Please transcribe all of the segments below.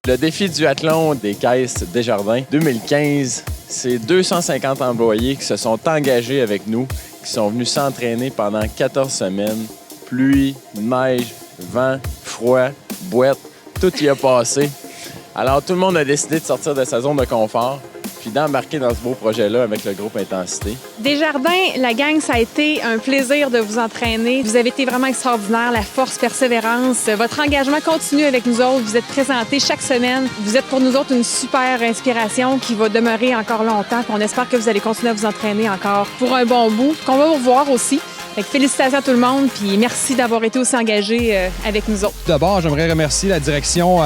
Le défi duathlon des caisses Desjardins 2015, c'est 250 employés qui se sont engagés avec nous, qui sont venus s'entraîner pendant 14 semaines. Pluie, neige, vent, froid, boîte, tout y a passé. Alors, tout le monde a décidé de sortir de sa zone de confort puis d'embarquer dans ce beau projet-là avec le groupe Intensité. Desjardins, la gang, ça a été un plaisir de vous entraîner. Vous avez été vraiment extraordinaire, la force, persévérance. Votre engagement continue avec nous autres. Vous êtes présentés chaque semaine. Vous êtes pour nous autres une super inspiration qui va demeurer encore longtemps. Puis on espère que vous allez continuer à vous entraîner encore pour un bon bout, qu'on va vous revoir aussi. Fait que félicitations à tout le monde, puis merci d'avoir été aussi engagés avec nous autres. D'abord, j'aimerais remercier la direction,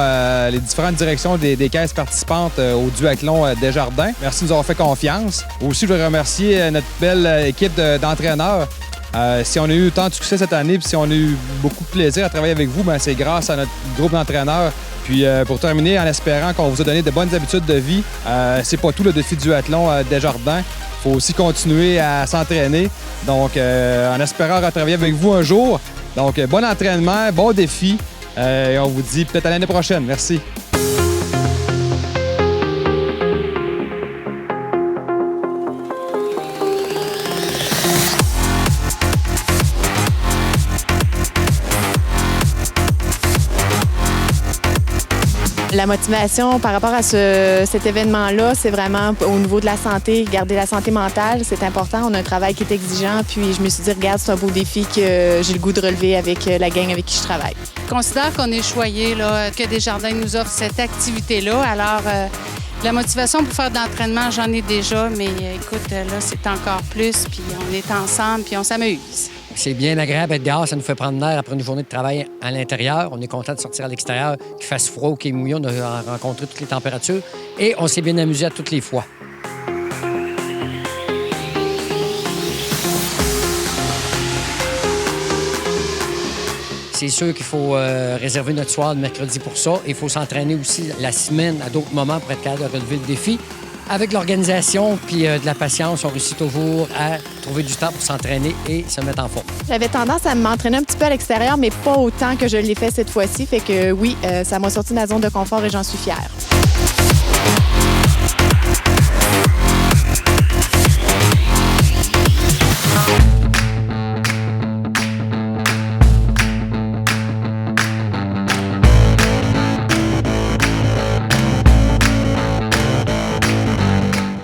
les différentes directions des caisses participantes au duathlon Desjardins. Merci de nous avoir fait confiance. Aussi, je voudrais remercier notre belle équipe d'entraîneurs. Si on a eu tant de succès cette année, puis si on a eu beaucoup de plaisir à travailler avec vous, bien, c'est grâce à notre groupe d'entraîneurs. Puis pour terminer, en espérant qu'on vous a donné de bonnes habitudes de vie, c'est pas tout le défi du duathlon Desjardins. Il faut aussi continuer à s'entraîner. Donc, en espérant retravailler avec vous un jour. Donc, bon entraînement, bon défi. Et on vous dit peut-être à l'année prochaine. Merci. La motivation par rapport à cet événement-là, c'est vraiment au niveau de la santé, garder la santé mentale, c'est important. On a un travail qui est exigeant, puis je me suis dit, regarde, c'est un beau défi que j'ai le goût de relever avec la gang avec qui je travaille. Je considère qu'on est choyé, là, que Desjardins nous offre cette activité-là. Alors, la motivation pour faire de l'entraînement, j'en ai déjà, mais écoute, là, c'est encore plus, puis on est ensemble, puis on s'amuse. C'est bien agréable d'être dehors, ça nous fait prendre l'air après une journée de travail à l'intérieur. On est content de sortir à l'extérieur, qu'il fasse froid ou qu'il mouille, on a rencontré toutes les températures et on s'est bien amusé à toutes les fois. C'est sûr qu'il faut réserver notre soir de mercredi pour ça. Il faut s'entraîner aussi la semaine à d'autres moments pour être capable de relever le défi. Avec l'organisation puis de la patience, on réussit toujours à trouver du temps pour s'entraîner et se mettre en forme. J'avais tendance à m'entraîner un petit peu à l'extérieur, mais pas autant que je l'ai fait cette fois-ci. Fait que oui, ça m'a sorti de ma zone de confort et j'en suis fière.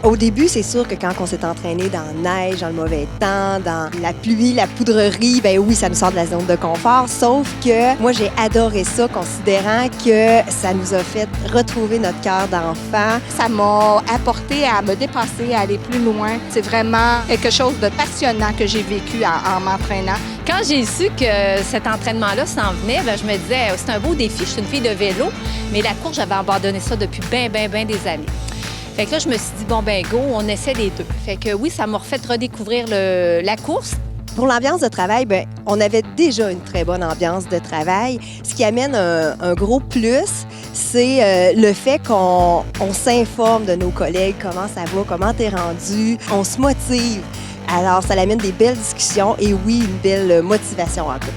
Au début, c'est sûr que quand on s'est entraîné dans la neige, dans le mauvais temps, dans la pluie, la poudrerie, ben oui, ça nous sort de la zone de confort. Sauf que moi, j'ai adoré ça, considérant que ça nous a fait retrouver notre cœur d'enfant. Ça m'a apporté à me dépasser, à aller plus loin. C'est vraiment quelque chose de passionnant que j'ai vécu en m'entraînant. Quand j'ai su que cet entraînement-là s'en venait, bien, je me disais, c'est un beau défi. Je suis une fille de vélo, mais la course, j'avais abandonné ça depuis bien des années. Fait que là, je me suis dit, bon, ben go, on essaie les deux. Fait que oui, ça m'a refait redécouvrir la course. Pour l'ambiance de travail, bien, on avait déjà une très bonne ambiance de travail. Ce qui amène un gros plus, c'est le fait qu'on s'informe de nos collègues, comment ça va, comment t'es rendu, on se motive. Alors, ça amène des belles discussions et oui, une belle motivation en tout.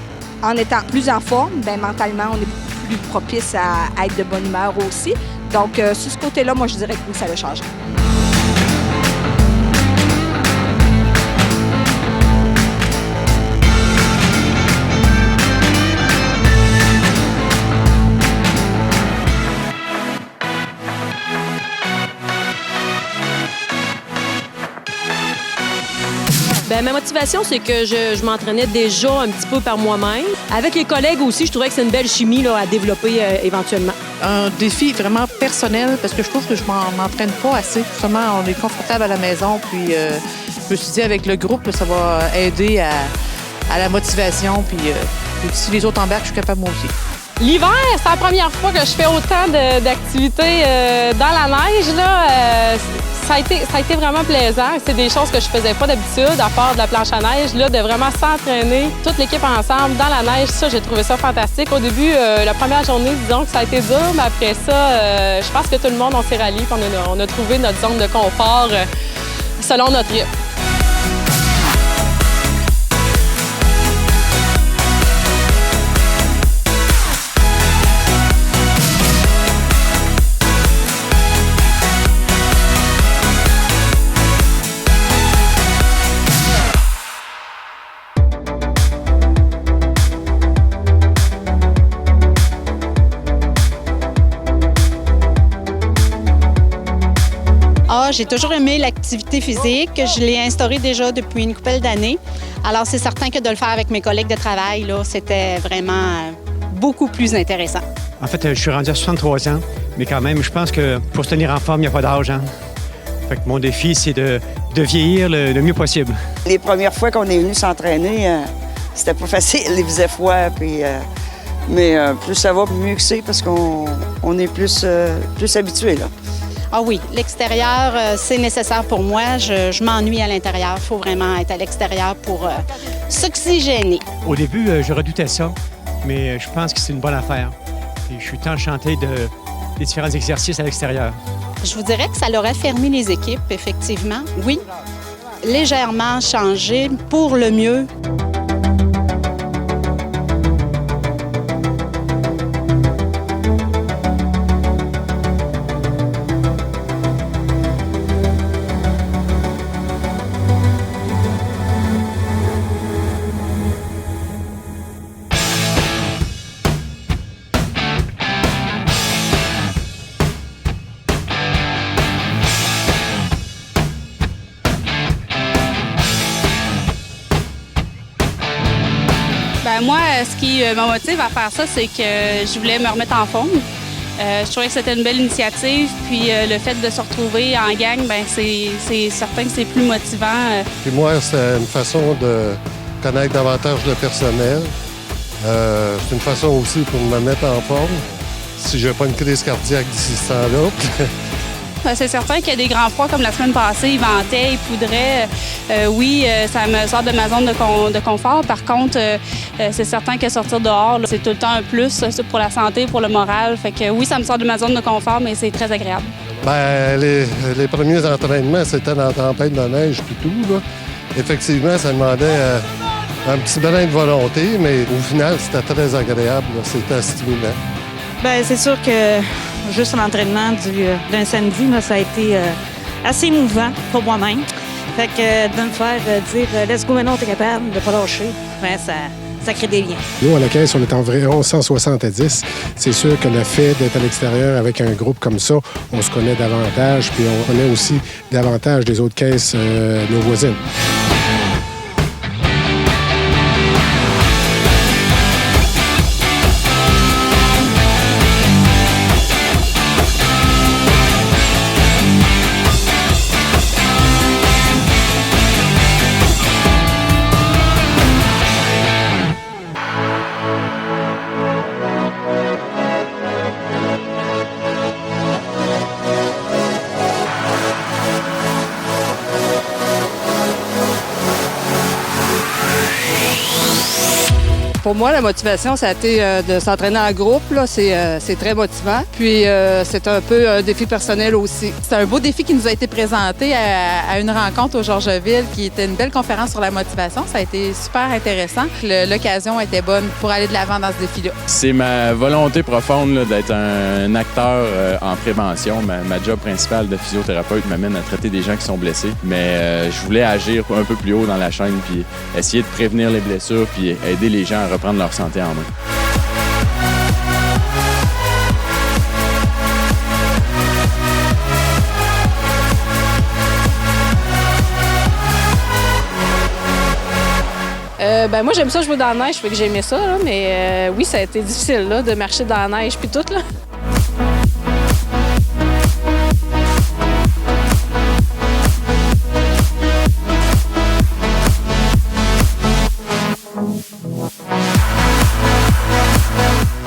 En étant plus en forme, bien, mentalement, on est plus propice à être de bonne humeur aussi. Donc, sur ce côté-là, moi, je dirais que oui, ça a changé. Bien, ma motivation, c'est que je m'entraînais déjà un petit peu par moi-même. Avec les collègues aussi, je trouvais que c'est une belle chimie là, à développer éventuellement. Un défi vraiment personnel parce que je trouve que je m'entraîne pas assez. Justement, on est confortable à la maison. Puis je me suis dit, avec le groupe, ça va aider à la motivation. Puis si les autres embarquent, je suis capable moi aussi. L'hiver, c'est la première fois que je fais autant d'activités dans la neige. Là, ça a été vraiment plaisant. C'est des choses que je faisais pas d'habitude, à part de la planche à neige, là, de vraiment s'entraîner, toute l'équipe ensemble dans la neige. Ça, j'ai trouvé ça fantastique. Au début, la première journée, disons que ça a été dur, mais après ça, je pense que tout le monde, on s'est rallié et on a trouvé notre zone de confort selon notre rythme. Ah, j'ai toujours aimé l'activité physique. Je l'ai instaurée déjà depuis une couple d'années. Alors, c'est certain que de le faire avec mes collègues de travail, là, c'était vraiment beaucoup plus intéressant. En fait, je suis rendu à 63 ans, mais quand même, je pense que pour se tenir en forme, il n'y a pas d'âge. Hein? Fait que mon défi, c'est de vieillir le mieux possible. Les premières fois qu'on est venu s'entraîner, c'était pas facile, il faisait froid, mais plus ça va, mieux que c'est parce qu'on est plus habitué là. Ah oui, l'extérieur, c'est nécessaire pour moi. Je m'ennuie à l'intérieur. Il faut vraiment être à l'extérieur pour s'oxygéner. Au début, je redoutais ça, mais je pense que c'est une bonne affaire. Et je suis tant enchanté des différents exercices à l'extérieur. Je vous dirais que ça leur a fermé les équipes, effectivement. Oui, légèrement changé pour le mieux. Moi, ce qui me motive à faire ça, c'est que je voulais me remettre en forme. Je trouvais que c'était une belle initiative, puis le fait de se retrouver en gang, c'est certain que c'est plus motivant. Puis moi, c'est une façon de connaître davantage le personnel. C'est une façon aussi pour me mettre en forme, si je n'ai pas une crise cardiaque d'ici ce temps-là. C'est certain qu'il y a des grands froids comme la semaine passée, il ventait, il poudrait. Oui, ça me sort de ma zone de confort. Par contre, c'est certain que sortir dehors, là, c'est tout le temps un plus pour la santé, pour le moral. Fait que oui, ça me sort de ma zone de confort, mais c'est très agréable. Bien, les premiers entraînements, c'était dans la tempête de neige et tout. Là. Effectivement, ça demandait un petit brin de volonté, mais au final, c'était très agréable. C'était stimulant. Bien, c'est sûr que juste l'entraînement d'un samedi, là, ça a été assez émouvant pour moi-même. Fait que de me faire dire « Let's go, maintenant, t'es capable de ne pas lâcher », bien, ça crée des liens. Nous, à la caisse, on est environ 170. C'est sûr que le fait d'être à l'extérieur avec un groupe comme ça, on se connaît davantage, puis on connaît aussi davantage des autres caisses, nos voisines. Pour moi, la motivation, ça a été de s'entraîner en groupe. C'est très motivant. Puis, c'est un peu un défi personnel aussi. C'est un beau défi qui nous a été présenté à une rencontre au Georgeville qui était une belle conférence sur la motivation. Ça a été super intéressant. L'occasion était bonne pour aller de l'avant dans ce défi-là. C'est ma volonté profonde là, d'être un acteur en prévention. Ma job principale de physiothérapeute m'amène à traiter des gens qui sont blessés. Mais je voulais agir un peu plus haut dans la chaîne puis essayer de prévenir les blessures puis aider les gens à reprendre leur santé en main. Moi, j'aime ça jouer dans la neige, fait que j'aimais ça, là, mais oui, ça a été difficile là, de marcher dans la neige puis tout. Là.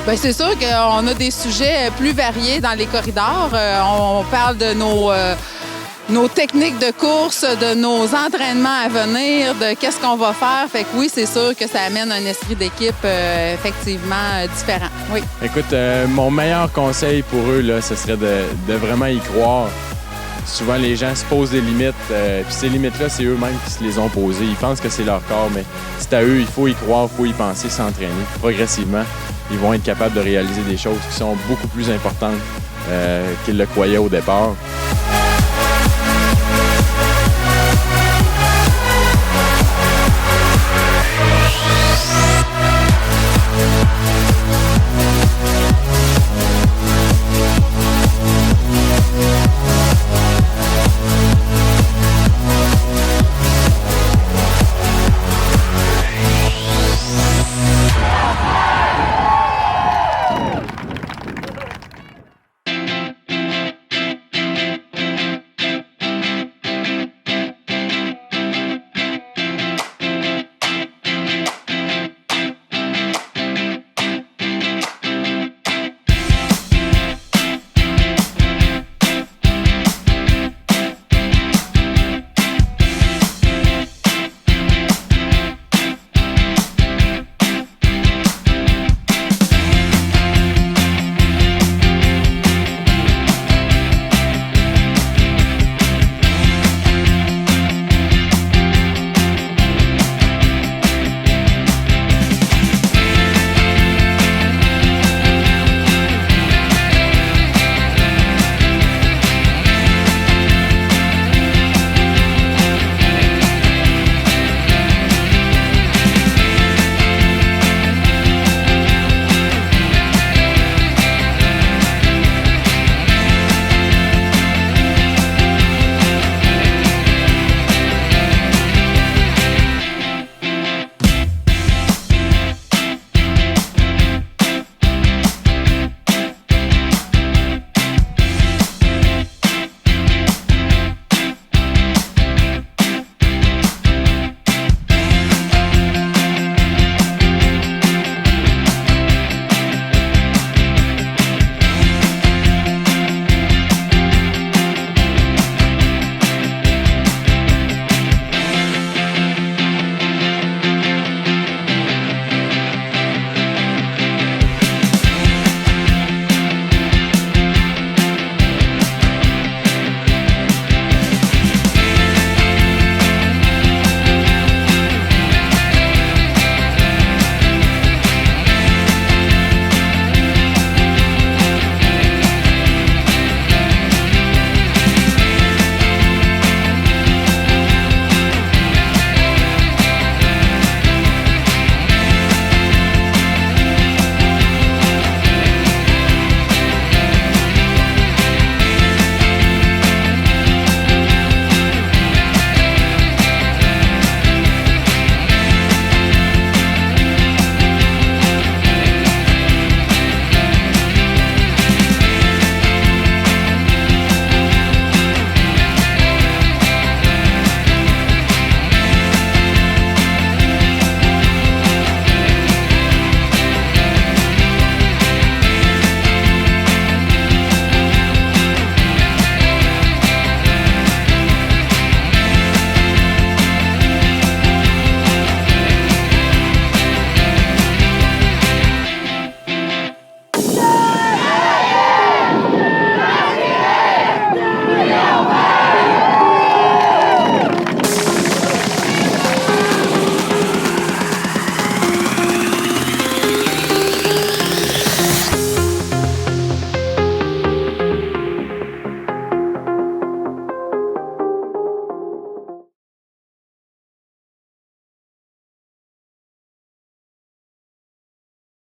Bien, c'est sûr qu'on a des sujets plus variés dans les corridors. On parle de nos techniques de course, de nos entraînements à venir, de qu'est-ce qu'on va faire. Fait que oui, c'est sûr que ça amène un esprit d'équipe effectivement différent. Oui. Écoute, mon meilleur conseil pour eux, là, ce serait de vraiment y croire. Souvent, les gens se posent des limites, puis ces limites-là, c'est eux-mêmes qui se les ont posées. Ils pensent que c'est leur corps, mais c'est à eux, il faut y croire, il faut y penser, s'entraîner. Progressivement, ils vont être capables de réaliser des choses qui sont beaucoup plus importantes qu'ils le croyaient au départ.